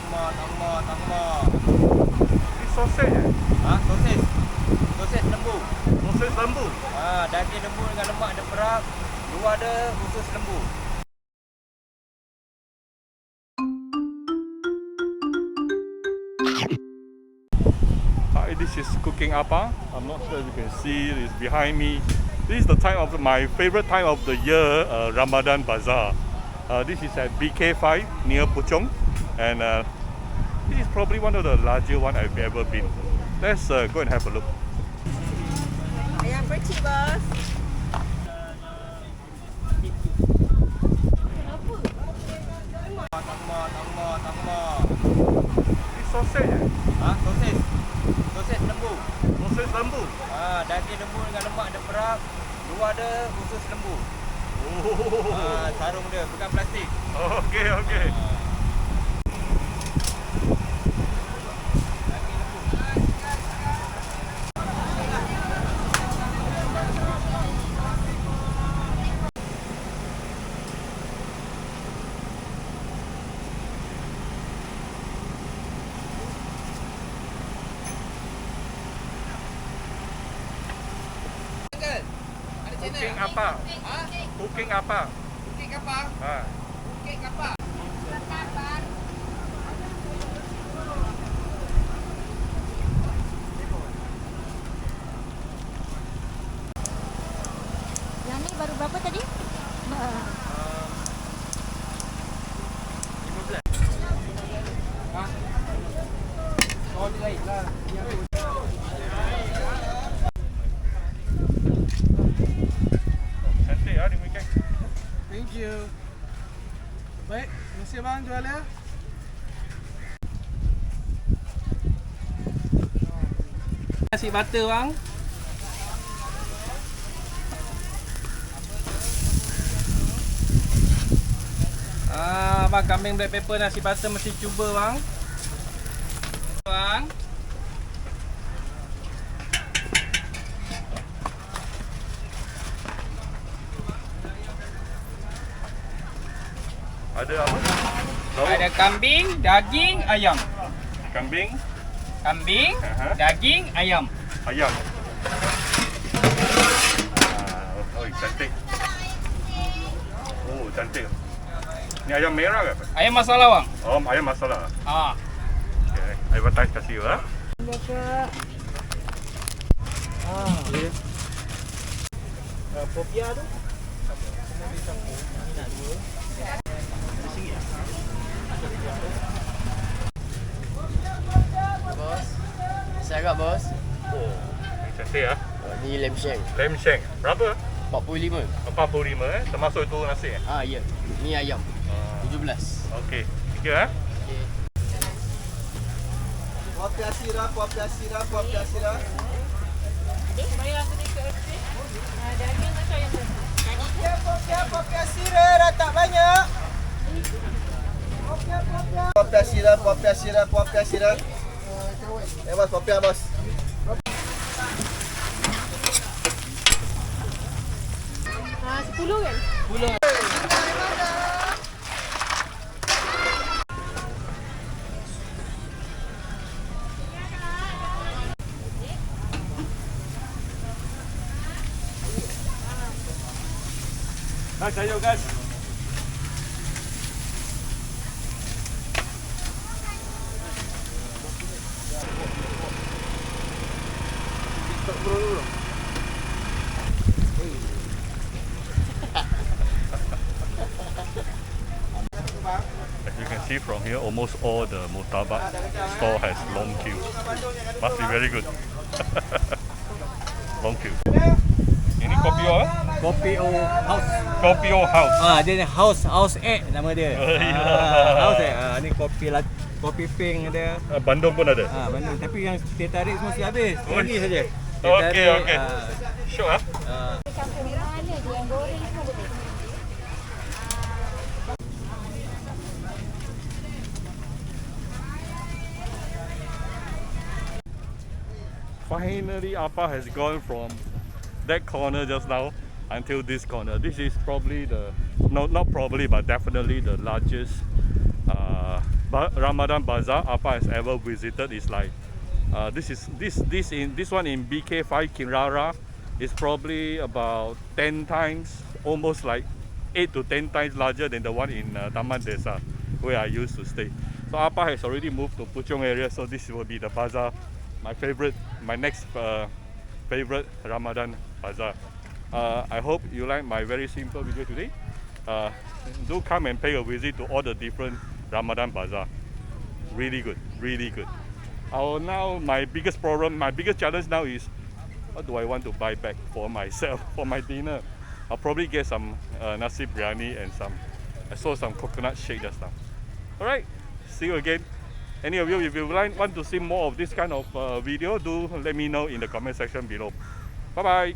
Ini sausage eh? Sosis. Sosis lembu. Sausage lembu. Daging lembu dengan lemak ada perak. Luar ada usus lembu. Hi, this is Cooking Apa. I'm not sure if you can see it is behind me. This is the time of my favorite time of the year, Ramadan Bazaar. This is at BK5 near Puchong, and this is probably one of the larger one I've ever been. Let's go and have a look. Ayam kecil, bos. Ini sausage eh? Sosis. Sosis lembu. Sausage lembu. Daging lembu dengan lemak ada perak. Luar ada usus lembu. Sarung dia bukan plastik. Okay, okay. Cooking apa? Cooking apa? Kek apa? Kek apa? Yang ni baru berapa tadi? 15. Oh, ni lain lah. Cantik lah ni weekend. Thank you. Baik, terima kasih bang jual ya. Nasi butter bang. Bang, kambing black pepper nasi butter mesti cuba bang. Bang. Ada apa? Lauk. Ada kambing, daging, ayam. Kambing, Kambing, Aha. daging, ayam. ayam. Oh, cantik. Oh, cantik. Ni ayam merah ke apa? Ayam masala bang. Oh, ayam masala. Okay, advertise kasih lah. Popia tu. Bos, saya agak bos. Oh, ni cantik lah. Ni lamb shank Lamb shank. Berapa? 45. 45 termasuk itu nasi eh? Ya. Ni ayam 17. Okey. 3 Okey. Popia sirap, popia sirap, popia sirap. Bayar aku ni ke FC. Daging macam ayam tadi. Popia sirap, tak banyak. Popia sirap, popia sirap, popia sirap. Bos, popia bos. Ah, 10 kan? 10. Guys, ayo guys. As you can see from here, almost all the murtabak store has long queue. Must be very good. Long queue. Ini kopi O eh? Kopi O House. Kopi O House. Dia ni House egg nama dia. House egg. Ni kopi pink ada. Bandung pun ada. Bandung. Tapi yang teh tarik semua mesti habis. Oh, Ini saja. Okey, okey. Sure ah. Campur mana dia yang goreng semua boleh. Finally, Apa has gone from that corner just now until this corner. This is probably the, no, not probably, but definitely the largest Ramadan Bazaar Ah Pa has ever visited is like this one in BK5 Kinrara is probably about 10 times, almost like 8 to 10 times larger than the one in Taman Desa where I used to stay. So Ah Pa has already moved to Puchong area, so this will be the bazaar, my next favorite Ramadan Bazaar. I hope you like my very simple video today. Do come and pay a visit to all the different Ramadan Bazaar. Really good, really good. My biggest challenge now is what do I want to buy back for myself for my dinner. I'll probably get some nasi biryani and I saw some coconut shake just now. Alright, see you again. Any of you, if you want to see more of this kind of video, do let me know in the comment section below. Bye bye.